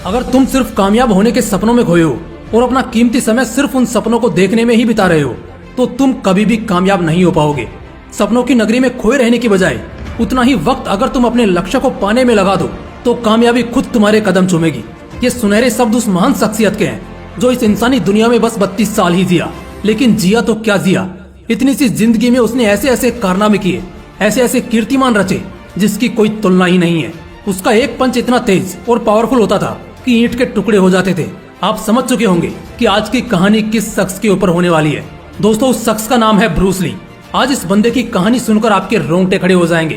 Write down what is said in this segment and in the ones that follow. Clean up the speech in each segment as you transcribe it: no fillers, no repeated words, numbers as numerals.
अगर तुम सिर्फ कामयाब होने के सपनों में खोए हो और अपना कीमती समय सिर्फ उन सपनों को देखने में ही बिता रहे हो तो तुम कभी भी कामयाब नहीं हो पाओगे। सपनों की नगरी में खोए रहने की बजाय उतना ही वक्त अगर तुम अपने लक्ष्य को पाने में लगा दो तो कामयाबी खुद तुम्हारे कदम चूमेगी। ये सुनहरे शब्द उस महान शख्सियत के हैं जो इस इंसानी दुनिया में बस 32 साल ही जिया, लेकिन जिया तो क्या जिया, इतनी सी जिंदगी में उसने ऐसे ऐसे कारनामे किए, ऐसे ऐसे कीर्तिमान रचे जिसकी कोई तुलना ही नहीं है। उसका एक पंच इतना तेज और पावरफुल होता था कि ईंट के टुकड़े हो जाते थे। आप समझ चुके होंगे कि आज की कहानी किस शख्स के ऊपर होने वाली है। दोस्तों, उस शख्स का नाम है ब्रूस ली। आज इस बंदे की कहानी सुनकर आपके रोंगटे खड़े हो जाएंगे।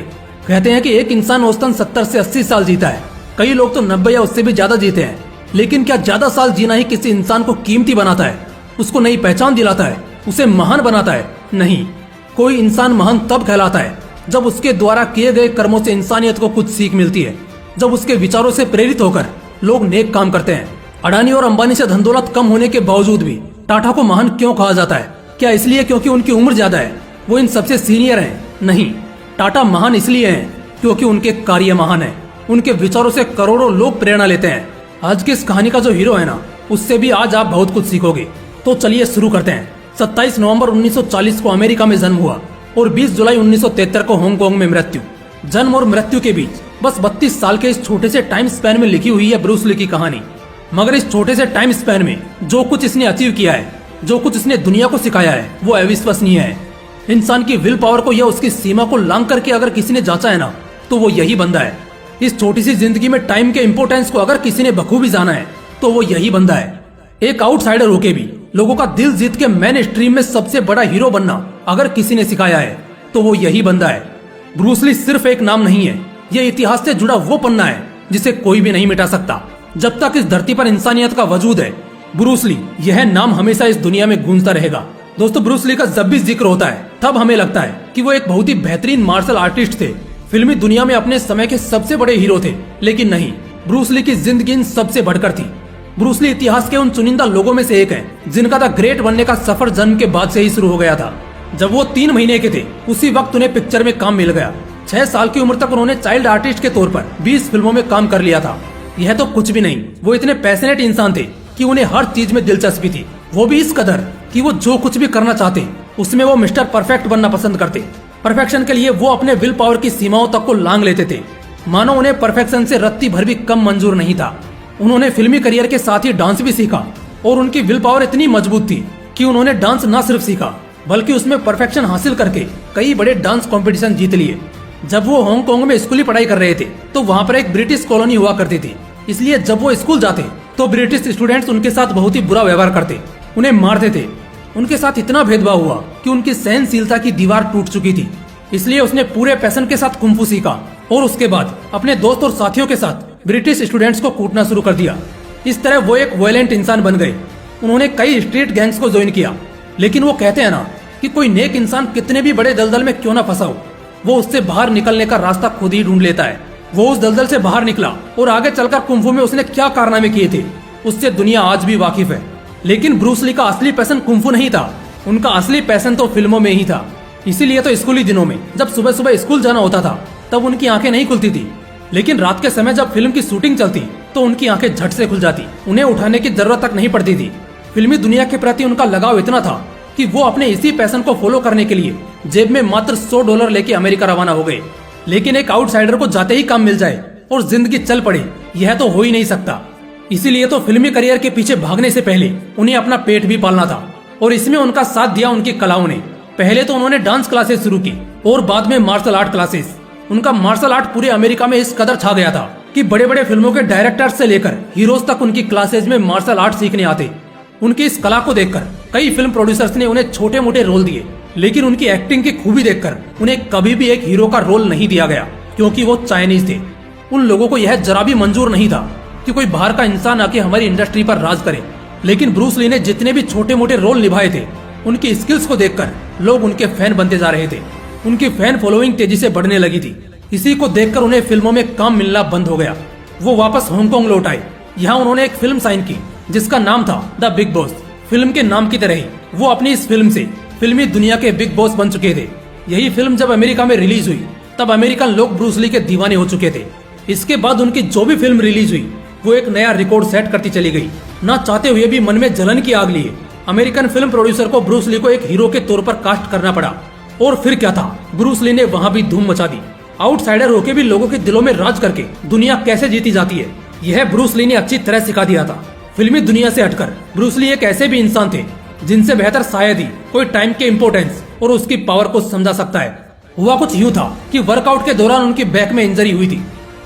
कहते हैं कि एक इंसान औसतन 70 से 80 साल जीता है, कई लोग तो 90 या उससे भी ज्यादा जीते हैं। लेकिन क्या ज्यादा साल जीना ही किसी इंसान को कीमती बनाता है, उसको नई पहचान दिलाता है, उसे महान बनाता है? नहीं, कोई इंसान महान तब कहलाता है जब उसके द्वारा किए गए कर्मों से इंसानियत को कुछ सीख मिलती है, जब उसके विचारों से प्रेरित होकर लोग नेक काम करते हैं। अडानी और अंबानी से धन दौलत कम होने के बावजूद भी टाटा को महान क्यों कहा जाता है? क्या इसलिए क्योंकि उनकी उम्र ज्यादा है, वो इन सबसे सीनियर हैं? नहीं, टाटा महान इसलिए हैं क्योंकि उनके कार्य महान है। उनके विचारों से करोड़ों लोग प्रेरणा लेते हैं। आज की इस कहानी का जो हीरो है ना, उससे भी आज आप बहुत कुछ सीखोगे। तो चलिए शुरू करते हैं। 27 नवंबर 1940 को अमेरिका में जन्म हुआ और 20 जुलाई 1973 को हांगकांग में मृत्यु। जन्म और मृत्यु के बीच बस 32 साल के इस छोटे से टाइम स्पैन में लिखी हुई है ब्रूस ली की कहानी। मगर इस छोटे से टाइम स्पैन में जो कुछ इसने अचीव किया है, जो कुछ इसने दुनिया को सिखाया है, वो अविश्वसनीय है। इंसान की विल पावर को या उसकी सीमा को लांघ करके अगर किसी ने जांचा है ना, तो वो यही बंदा है। इस छोटी सी जिंदगी में टाइम के इम्पोर्टेंस को अगर किसी ने बखूबी जाना है तो वो यही बंदा है। एक आउटसाइडर होके भी लोगों का दिल जीत के मेन स्ट्रीम में सबसे बड़ा हीरो बनना अगर किसी ने सिखाया है तो वो यही बंदा है। ब्रूस ली सिर्फ एक नाम नहीं है, ये इतिहास से जुड़ा वो पन्ना है जिसे कोई भी नहीं मिटा सकता। जब तक इस धरती पर इंसानियत का वजूद है, ब्रूस ली यह नाम हमेशा इस दुनिया में गूंजता रहेगा। दोस्तों, ब्रूस ली का जब भी जिक्र होता है तब हमें लगता है कि वो एक बहुत ही बेहतरीन मार्शल आर्टिस्ट थे, फिल्मी दुनिया में अपने समय के सबसे बड़े हीरो थे। लेकिन नहीं, ब्रूस ली की जिंदगी इन सबसे बढ़कर थी। ब्रूस ली इतिहास के उन चुनिंदा लोगों में से एक है जिनका द ग्रेट बनने का सफर जन्म के बाद से ही शुरू हो गया था। जब वो 3 महीने के थे उसी वक्त उन्हें पिक्चर में काम मिल गया। 6 साल की उम्र तक उन्होंने चाइल्ड आर्टिस्ट के तौर पर 20 फिल्मों में काम कर लिया था। यह तो कुछ भी नहीं, वो इतने पैशनेट इंसान थे कि उन्हें हर चीज में दिलचस्पी थी। वो भी इस कदर कि वो जो कुछ भी करना चाहते उसमें वो मिस्टर परफेक्ट बनना पसंद करते। परफेक्शन के लिए वो अपने विल पावर की सीमाओं तक को लांघ लेते थे, मानो उन्हें परफेक्शन से रत्ती भर भी कम मंजूर नहीं था। उन्होंने फिल्मी करियर के साथ ही डांस भी सीखा और उनकी विल पावर इतनी मजबूत थी कि उन्होंने डांस न सिर्फ सीखा बल्कि उसमें परफेक्शन हासिल करके कई बड़े डांस कंपटीशन जीत लिए। जब वो हांगकांग में स्कूली पढ़ाई कर रहे थे तो वहाँ पर एक ब्रिटिश कॉलोनी हुआ करती थी, इसलिए जब वो स्कूल जाते तो ब्रिटिश स्टूडेंट्स उनके साथ बहुत ही बुरा व्यवहार करते, उन्हें मारते थे। उनके साथ इतना भेदभाव हुआ कि उनकी सहनशीलता की दीवार टूट चुकी थी। इसलिए उसने पूरे पैशन के साथ कुंफू सीखा और उसके बाद अपने दोस्त और साथियों के साथ ब्रिटिश स्टूडेंट्स को कूटना शुरू कर दिया। इस तरह वो एक वायलेंट इंसान बन गए। उन्होंने कई स्ट्रीट गैंग्स को ज्वाइन किया। लेकिन वो कहते हैं ना कि कोई नेक इंसान कितने भी बड़े दलदल में क्यों ना फंसा हो, वो उससे बाहर निकलने का रास्ता खुद ही ढूंढ लेता है। वो उस दलदल से बाहर निकला और आगे चलकर कुंफू में उसने क्या कारनामे किए थे उससे दुनिया आज भी वाकिफ है। लेकिन ब्रूस ली का असली पैशन कुंफू नहीं था, उनका असली पैशन तो फिल्मों में ही था। इसीलिए तो स्कूली दिनों में जब सुबह सुबह स्कूल जाना होता था तब उनकी आंखें नहीं खुलती थी, लेकिन रात के समय जब फिल्म की शूटिंग चलती तो उनकी आंखें झट से खुल जाती। उन्हें उठाने की जरूरत तक नहीं पड़ती थी। फिल्मी दुनिया के प्रति उनका लगाव इतना था कि वो अपने इसी पैशन को फॉलो करने के लिए जेब में मात्र $100 लेके अमेरिका रवाना हो गए। लेकिन एक आउटसाइडर को जाते ही काम मिल जाए और जिंदगी चल पड़े, यह तो हो ही नहीं सकता। इसीलिए तो फिल्मी करियर के पीछे भागने से पहले उन्हें अपना पेट भी पालना था और इसमें उनका साथ दिया उनकी कलाओं ने। पहले तो उन्होंने डांस क्लासेस शुरू की और बाद में मार्शल आर्ट क्लासेस। उनका मार्शल आर्ट पूरे अमेरिका में इस कदर छा गया था कि बड़े बड़े फिल्मों के डायरेक्टर्स से लेकर हीरोज तक उनकी क्लासेज में मार्शल आर्ट सीखने आते। उनकी इस कला को देखकर कई फिल्म प्रोड्यूसर्स ने उन्हें छोटे मोटे रोल दिए, लेकिन उनकी एक्टिंग की खूबी देखकर उन्हें कभी भी एक हीरो का रोल नहीं दिया गया, क्योंकि वो चाइनीज थे। उन लोगों को यह जरा भी मंजूर नहीं था कि कोई बाहर का इंसान आके हमारी इंडस्ट्री पर राज करे। लेकिन ब्रूस ली ने जितने भी छोटे मोटे रोल निभाए थे, उनकी स्किल्स को देखकर लोग उनके फैन बनते जा रहे थे। उनकी फैन फॉलोइंग तेजी से बढ़ने लगी थी। इसी को देखकर उन्हें फिल्मों में काम मिलना बंद हो गया। वो वापस हांगकांग लौट आए। यहाँ उन्होंने एक फिल्म साइन की जिसका नाम था द बिग बॉस। फिल्म के नाम की तरह ही वो अपनी इस फिल्म से फिल्मी दुनिया के बिग बॉस बन चुके थे। यही फिल्म जब अमेरिका में रिलीज हुई तब अमेरिकन लोग ब्रूस ली के दीवाने हो चुके थे। इसके बाद उनकी जो भी फिल्म रिलीज हुई वो एक नया रिकॉर्ड सेट करती चली गई। ना चाहते हुए भी मन में जलन की आग लिए अमेरिकन फिल्म प्रोड्यूसर को ब्रूस ली को एक हीरो के तौर पर कास्ट करना पड़ा। और फिर क्या था, ब्रूस ली ने वहाँ भी धूम मचा दी। आउटसाइडर होके भी लोगों के दिलों में राज करके दुनिया कैसे जीती जाती है, यह ब्रूस ली ने अच्छी तरह सिखा दिया था। फिल्मी दुनिया से हटकर ब्रूस ली एक ऐसे भी इंसान थे जिनसे बेहतर शायद ही कोई टाइम के इम्पोर्टेंस और उसकी पावर को समझा सकता है। हुआ कुछ यूँ था कि वर्कआउट के दौरान उनकी बैक में इंजरी हुई थी।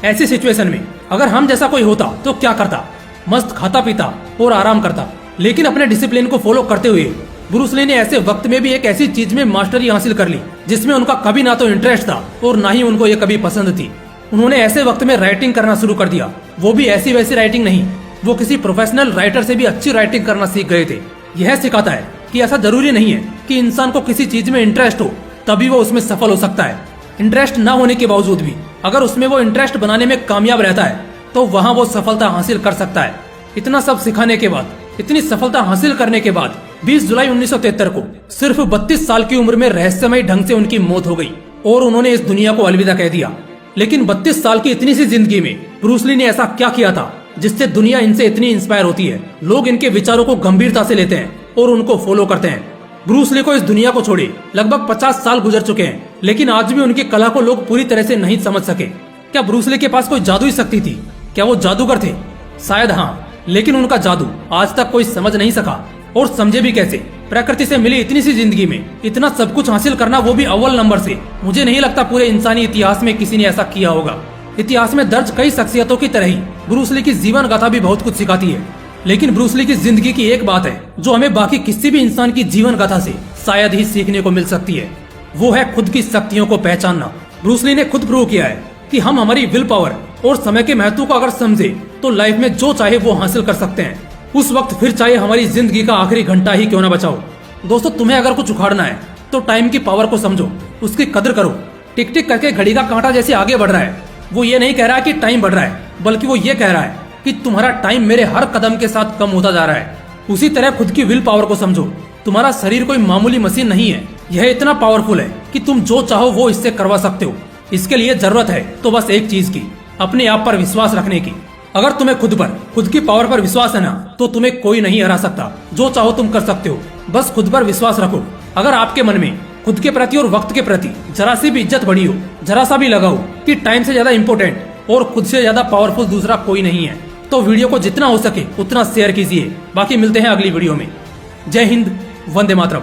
ऐसी सिचुएशन में अगर हम जैसा कोई होता तो क्या करता, मस्त खाता पीता और आराम करता। लेकिन अपने डिसिप्लिन को फॉलो करते हुए ब्रूस ली ने ऐसे वक्त में भी एक ऐसी चीज में मास्टरी हासिल कर ली जिसमें उनका कभी ना तो इंटरेस्ट था और ना ही उनको ये कभी पसंद थी। उन्होंने ऐसे वक्त में राइटिंग करना शुरू कर दिया। वो भी ऐसी वैसी राइटिंग नहीं, वो किसी प्रोफेशनल राइटर से भी अच्छी राइटिंग करना सीख गए थे। यह सिखाता है कि ऐसा जरूरी नहीं है कि इंसान को किसी चीज में इंटरेस्ट हो तभी वो उसमें सफल हो सकता है। इंटरेस्ट न होने के बावजूद भी अगर उसमें वो इंटरेस्ट बनाने में कामयाब रहता है तो वहाँ वो सफलता हासिल कर सकता है। इतना सब सिखाने के बाद, इतनी सफलता हासिल करने के बाद 20 जुलाई 1973 को सिर्फ 32 साल की उम्र में रहस्यमय ढंग से उनकी मौत हो गई और उन्होंने इस दुनिया को अलविदा कह दिया। लेकिन 32 साल की इतनी सी जिंदगी में ब्रूस ली ने ऐसा क्या किया था जिससे दुनिया इनसे इतनी इंस्पायर होती है। लोग इनके विचारों को गंभीरता से लेते हैं और उनको फॉलो करते हैं। ब्रूस ली को इस दुनिया को छोड़े लगभग 50 साल गुजर चुके हैं, लेकिन आज भी उनकी कला को लोग पूरी तरह से नहीं समझ सके। क्या ब्रूस ली के पास कोई जादुई शक्ति थी? क्या वो जादूगर थे? शायद हाँ, लेकिन उनका जादू आज तक कोई समझ नहीं सका और समझे भी कैसे। प्रकृति से मिली इतनी सी जिंदगी में इतना सब कुछ हासिल करना, वो भी अव्वल नंबर से, मुझे नहीं लगता पूरे इंसानी इतिहास में किसी ने ऐसा किया होगा। इतिहास में दर्ज कई शख्सियतों की तरह ही ब्रूस ली की जीवन गाथा भी बहुत कुछ सिखाती है। लेकिन ब्रूस ली की जिंदगी की एक बात है जो हमें बाकी किसी भी इंसान की जीवन गाथा से शायद ही सीखने को मिल सकती है, वो है खुद की शक्तियों को पहचानना। ब्रूस ली ने खुद प्रूव किया है कि हम हमारी विल पावर और समय के महत्व को अगर समझे तो लाइफ में जो चाहे वो हासिल कर सकते हैं, उस वक्त फिर चाहे हमारी जिंदगी का आखिरी घंटा ही क्यों ना बचाओ। दोस्तों, तुम्हें अगर कुछ उखाड़ना है तो टाइम की पावर को समझो, उसकी कदर करो। टिक टिक करके घड़ी का कांटा जैसे आगे बढ़ रहा है, वो ये नहीं कह रहा है कि टाइम बढ़ रहा है, बल्कि वो ये कह रहा है कि तुम्हारा टाइम मेरे हर कदम के साथ कम होता जा रहा है। उसी तरह खुद की विल पावर को समझो। तुम्हारा शरीर कोई मामूली मशीन नहीं है, यह इतना पावरफुल है कि तुम जो चाहो वो इससे करवा सकते हो। इसके लिए जरूरत है तो बस एक चीज की, अपने आप पर विश्वास रखने की। अगर तुम्हें खुद की पावर पर विश्वास है ना, तो तुम्हें कोई नहीं हरा सकता। जो चाहो तुम कर सकते हो, बस खुद पर विश्वास रखो। अगर आपके मन में खुद के प्रति और वक्त के प्रति जरा सी भी इज्जत बढ़ी हो, जरा सा भी लगाओ कि टाइम से ज्यादा इम्पोर्टेंट और खुद से ज्यादा पावरफुल दूसरा कोई नहीं है, तो वीडियो को जितना हो सके उतना शेयर कीजिए। बाकी मिलते हैं अगली वीडियो में। जय हिंद, वंदे मातरम।